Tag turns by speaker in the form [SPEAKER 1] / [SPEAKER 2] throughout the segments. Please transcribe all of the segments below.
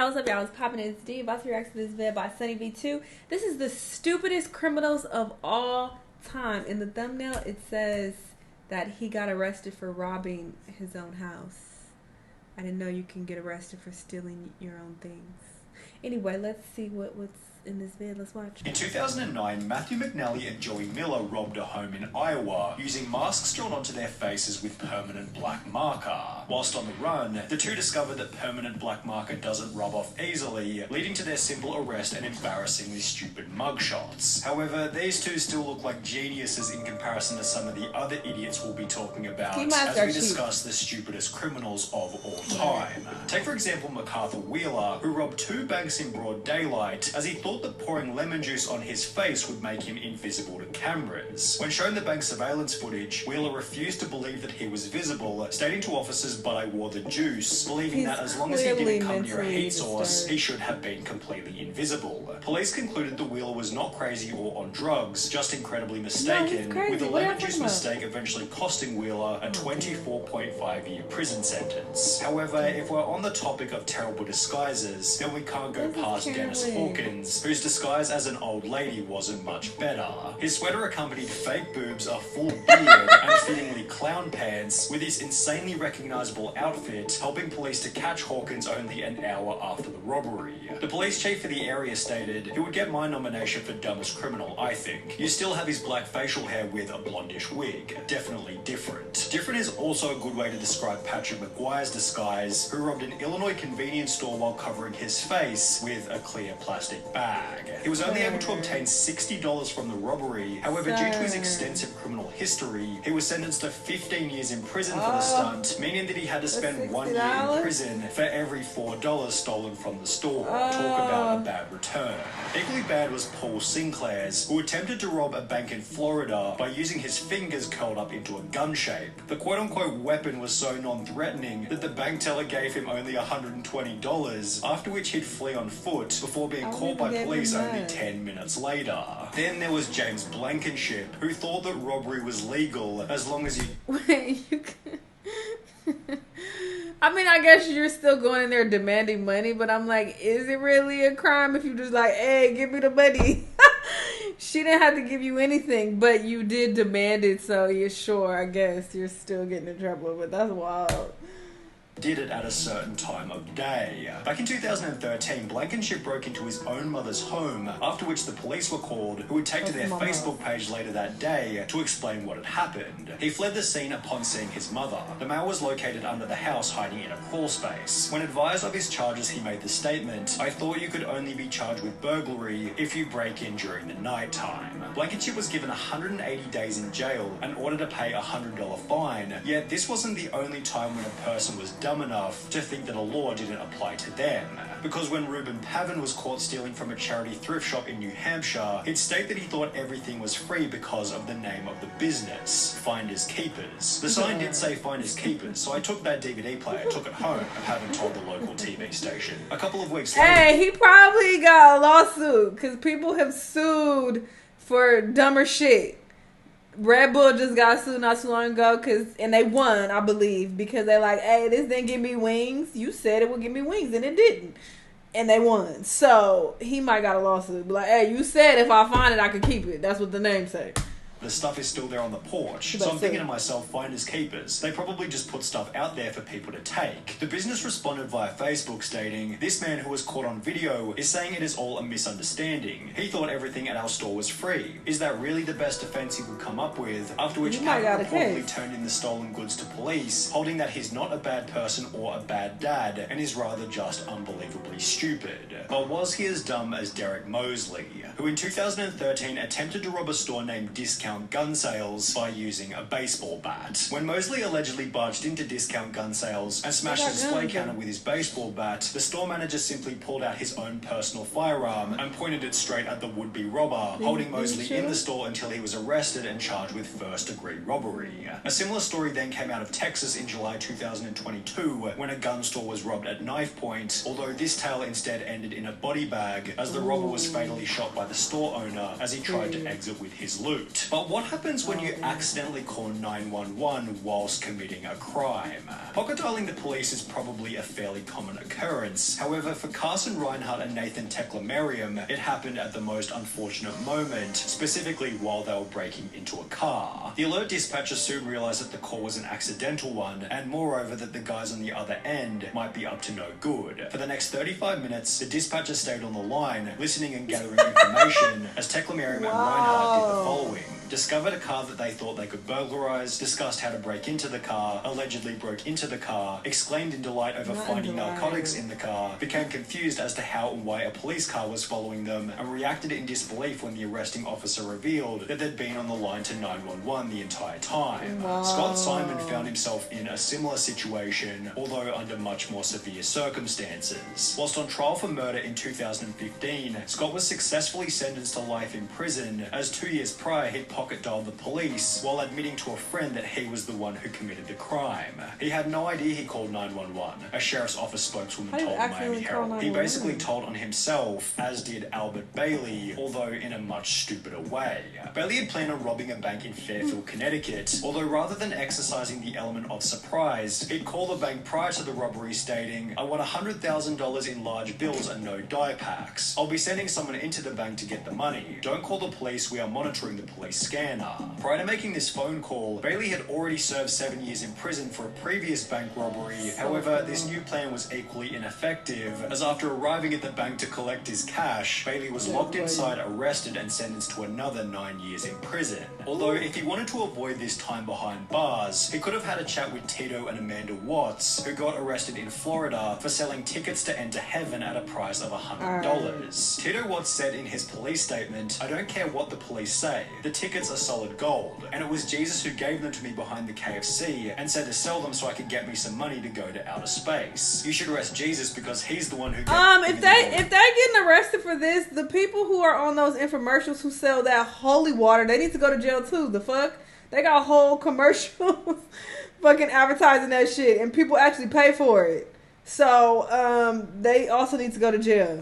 [SPEAKER 1] What's up, y'all? It's poppin'. It's D. About to react to this vid by Sunny V2. This is the stupidest criminals of all time. In the thumbnail, it says that he got arrested for robbing his own house. I didn't know you can get arrested for stealing your own things. Anyway, let's see what's in this vid. Let's watch.
[SPEAKER 2] In 2009, Matthew McNally and Joey Miller robbed a home in Iowa using masks drawn onto their faces with permanent black marker. Whilst on the run, the two discovered that permanent black marker doesn't rub off easily, leading to their simple arrest and embarrassingly stupid mugshots. However, these two still look like geniuses in comparison to some of the other idiots we'll be talking about as we discuss the stupidest criminals of all time. Take for example MacArthur Wheeler, who robbed two banks in broad daylight as he thought that pouring lemon juice on his face would make him invisible to cameras. When shown the bank surveillance footage, Wheeler refused to believe that he was visible, stating to officers, "But I wore the juice," believing that as long as he didn't come near a heat source, he should have been completely invisible. Police concluded the Wheeler was not crazy or on drugs, just incredibly mistaken, with the lemon juice mistake eventually costing Wheeler a 24.5-year prison sentence. However, if we're on the topic of terrible disguises, then we can't go past Dennis Hawkins, whose disguise as an old lady wasn't much better. His sweater accompanied fake boobs, a full beard, and fittingly clown pants, with his insanely recognizable outfit helping police to catch Hawkins only an hour after the robbery. The police chief for the area stated, "He would get my nomination for dumbest criminal, I think. You still have his black facial hair with a blondish wig. Definitely different." Different is also a good way to describe Patrick McGuire's disguise, who robbed an Illinois convenience store while covering his face with a clear plastic bag. He was only able to obtain $60 from the robbery. However, due to his extensive criminal history, he was sentenced to 15 years in prison for the stunt, meaning that he had to spend 1 year in prison for every $4 stolen from the store. Talk about a bad return. Equally bad was Paul Sinclair's, who attempted to rob a bank in Florida by using his fingers curled up into a gun shape. The quote-unquote weapon was so non-threatening that the bank teller gave him only $120, after which he'd flee on foot before being caught by police only 10 minutes later. Then there was James Blankenship, who thought that robbery was legal as long as you...
[SPEAKER 1] Wait, you can... I mean, I guess you're still going in there demanding money, but I'm like, is it really a crime if you just like, hey, give me the money? She didn't have to give you anything, but you did demand it, so you're sure, I guess, you're still getting in trouble, but that's wild.
[SPEAKER 2] Did it at a certain time of day. Back in 2013, Blankenship broke into his own mother's home, after which the police were called, who would take to their Facebook page later that day to explain what had happened. He fled the scene upon seeing his mother. The male was located under the house, hiding in a crawl space. When advised of his charges, he made the statement, "I thought you could only be charged with burglary if you break in during the night time." Blankenship was given 180 days in jail and ordered to pay a $100 fine, yet this wasn't the only time when a person was dumb enough to think that a law didn't apply to them. Because when Reuben Pavin was caught stealing from a charity thrift shop in New Hampshire, he'd state that he thought everything was free because of the name of the business, Finders Keepers. The sign did say Finders Keepers, so I took that DVD player, took it home, and Pavin told the local TV station. A couple of weeks later...
[SPEAKER 1] Hey, he probably got a lawsuit, because people have sued for dumber shit. Red Bull just got sued not too long ago, and they won, I believe, because they like, hey, this didn't give me wings. You said it would give me wings, and it didn't. And they won. So he might got a lawsuit. Be like, hey, you said if I find it, I could keep it. That's what the name say.
[SPEAKER 2] The stuff is still there on the porch, so I'm thinking to myself, finders keepers. They probably just put stuff out there for people to take. The business responded via Facebook stating, "This man who was caught on video is saying it is all a misunderstanding. He thought everything at our store was free. Is that really the best defense he could come up with?" After which Pat reportedly turned in the stolen goods to police, holding that he's not a bad person or a bad dad, and is rather just unbelievably stupid. But was he as dumb as Derek Mosley, who in 2013 attempted to rob a store named Discount Gun Sales by using a baseball bat? When Mosley allegedly barged into Discount Gun Sales and smashed the display counter with his baseball bat, the store manager simply pulled out his own personal firearm and pointed it straight at the would-be robber, holding Mosley in the store until he was arrested and charged with first-degree robbery. A similar story then came out of Texas in July 2022 when a gun store was robbed at knife point, although this tale instead ended in a body bag as the robber was fatally shot by the store owner as he tried to exit with his loot. But But what happens when you accidentally call 911 whilst committing a crime? Pocket dialing the police is probably a fairly common occurrence. However, for Carson Reinhardt and Nathan Teklemariam, it happened at the most unfortunate moment, specifically while they were breaking into a car. The alert dispatcher soon realized that the call was an accidental one, and moreover that the guys on the other end might be up to no good. For the next 35 minutes, the dispatcher stayed on the line, listening and gathering information, as Teklemariam and Reinhardt did the following. Discovered a car that they thought they could burglarize, discussed how to break into the car, allegedly broke into the car, exclaimed in delight over finding narcotics in the car, became confused as to how and why a police car was following them, and reacted in disbelief when the arresting officer revealed that they'd been on the line to 911 the entire time.
[SPEAKER 1] Wow.
[SPEAKER 2] Scott Simon found himself in a similar situation, although under much more severe circumstances. Whilst on trial for murder in 2015, Scott was successfully sentenced to life in prison, as 2 years prior he'd pocket dialed the police while admitting to a friend that he was the one who committed the crime. He had no idea he called 911, a sheriff's office spokeswoman told Miami Herald. He basically told on himself, as did Albert Bailey, although in a much stupider way. Bailey had planned on robbing a bank in Fairfield, Connecticut, although rather than exercising the element of surprise, he'd call the bank prior to the robbery stating, "I want $100,000 in large bills and no die packs. I'll be sending someone into the bank to get the money. Don't call the police, we are monitoring the police scanner." Prior to making this phone call, Bailey had already served 7 years in prison for a previous bank robbery. However, this new plan was equally ineffective, as after arriving at the bank to collect his cash, Bailey was locked inside, arrested, and sentenced to another 9 years in prison. Although, if he wanted to avoid this time behind bars, he could have had a chat with Tito and Amanda Watts, who got arrested in Florida for selling tickets to enter heaven at a price of $100. Tito Watts said in his police statement, "I don't care what the police say. The tickets are solid gold, and it was Jesus who gave them to me behind the KFC and said to sell them so I could get me some money to go to outer space. You should arrest Jesus because he's the one who
[SPEAKER 1] if they're getting arrested for this, the people who are on those infomercials who sell that holy water, they need to go to jail too. The fuck? They got whole commercials fucking advertising that shit, and people actually pay for it. So they also need to go to jail.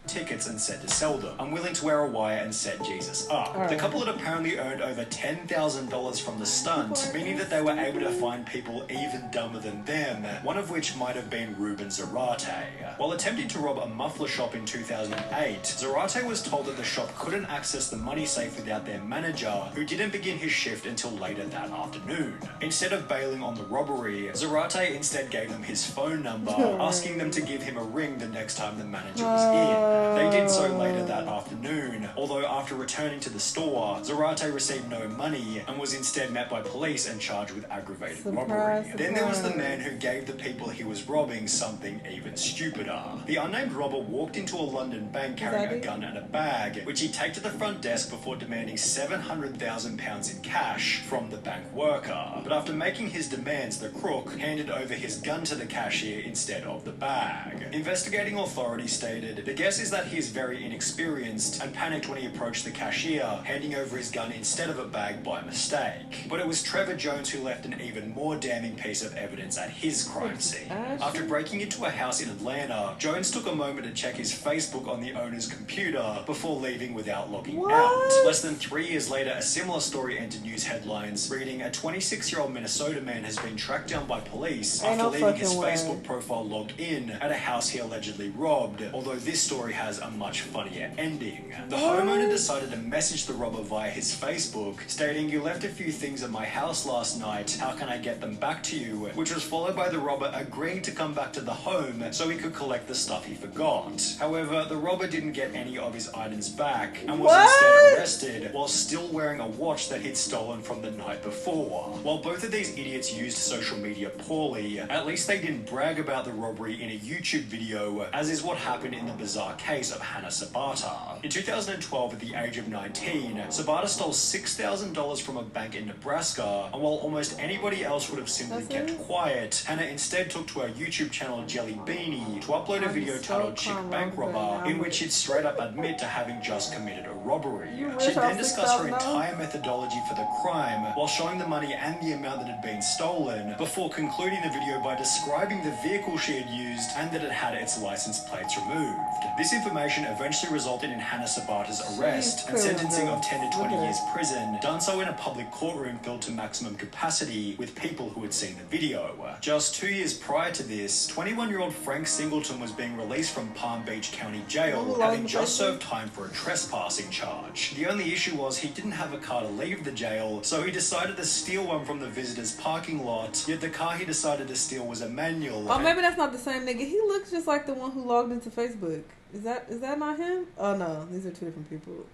[SPEAKER 2] Tickets and said to sell them. I'm willing to wear a wire and set Jesus up. The couple had apparently earned over $10,000 from the stunt, meaning that they were able to find people even dumber than them, one of which might have been Ruben Zarate. While attempting to rob a muffler shop in 2008, Zarate was told that the shop couldn't access the money safe without their manager, who didn't begin his shift until later that afternoon. Instead of bailing on the robbery, Zarate instead gave them his phone number, asking them to give him a ring the next time the manager was in. They did so later that afternoon, although after returning to the store, Zarate received no money and was instead met by police and charged with aggravated robbery. Then there was the man who gave the people he was robbing something even stupider. The unnamed robber walked into a London bank carrying a gun and a bag, which he took to the front desk before demanding £700,000 in cash from the bank worker. But after making his demands, the crook handed over his gun to the cashier instead of the bag. Investigating authorities stated, "The guess is that he is very inexperienced and panicked when he approached the cashier, handing over his gun instead of a bag by mistake." But it was Trevor Jones who left an even more damning piece of evidence at his crime scene. After breaking into a house in Atlanta, Jones took a moment to check his Facebook on the owner's computer before leaving without logging out. Less than 3 years later, a similar story entered news headlines, reading, "A 26-year-old Minnesota man has been tracked down by police after leaving his Facebook profile logged in at a house he allegedly robbed," although this story has a much funnier ending. The homeowner decided to message the robber via his Facebook, stating, "You left a few things at my house last night, how can I get them back to you?" which was followed by the robber agreeing to come back to the home so he could collect the stuff he forgot. However, the robber didn't get any of his items back and was instead arrested while still wearing a watch that he'd stolen from the night before. While both of these idiots used social media poorly, at least they didn't brag about the robbery in a YouTube video, as is what happened in the bizarre case of Hannah Sabata. In 2012, at the age of 19, Sabata stole $6,000 from a bank in Nebraska, and while almost anybody else would have simply kept quiet, Hannah instead took to her YouTube channel Jelly Beanie to upload a video titled Chick Bank Robber, in which she'd straight up admit to having just committed a robbery. She'd then discuss her entire methodology for the crime, while showing the money and the amount that had been stolen, before concluding the video by describing the vehicle she had used and that it had its license plates removed. This This information eventually resulted in Hannah Sabata's arrest and sentencing of 10 to 20 years prison, done so in a public courtroom filled to maximum capacity with people who had seen the video. Just 2 years prior to this, 21-year-old Frank Singleton was being released from Palm Beach County Jail, having just served time for a trespassing charge. The only issue was he didn't have a car to leave the jail, so he decided to steal one from the visitors' parking lot, yet the car he decided to steal was a manual.
[SPEAKER 1] Oh, maybe that's not the same nigga. He looks just like the one who logged into Facebook. Is that not him? Oh no, these are two different people.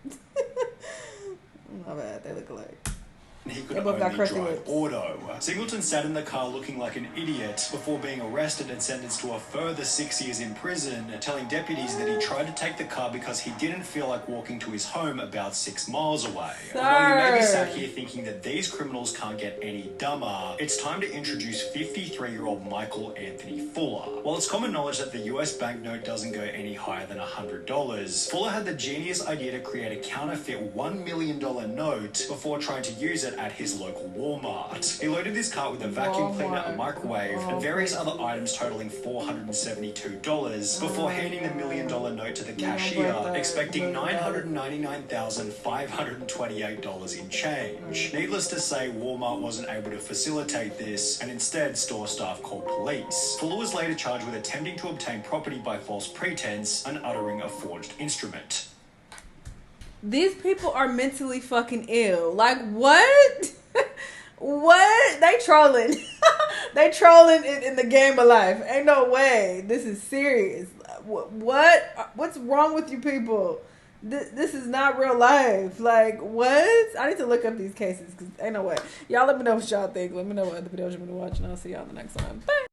[SPEAKER 1] My bad, they look alike.
[SPEAKER 2] He could only drive auto. Singleton sat in the car looking like an idiot before being arrested and sentenced to a further 6 years in prison, telling deputies that he tried to take the car because he didn't feel like walking to his home about 6 miles away. Although you may be sat here thinking that these criminals can't get any dumber, it's time to introduce 53-year-old Michael Anthony Fuller. While it's common knowledge that the US banknote doesn't go any higher than $100, Fuller had the genius idea to create a counterfeit $1 million note before trying to use it at his local Walmart. He loaded his cart with a vacuum cleaner, a microwave, and various other items totaling $472 before handing the $1 million note to the cashier, expecting $999,528 in change. Needless to say, Walmart wasn't able to facilitate this, and instead store staff called police. Fuller was later charged with attempting to obtain property by false pretense and uttering a forged instrument.
[SPEAKER 1] These people are mentally fucking ill. Like, what? What? They trolling. They trolling in the game of life. Ain't no way. This is serious. What? What's wrong with you people? This is not real life. Like, what? I need to look up these cases because ain't no way. Y'all let me know what y'all think. Let me know what other videos you want to watch, and I'll see y'all in the next one. Bye.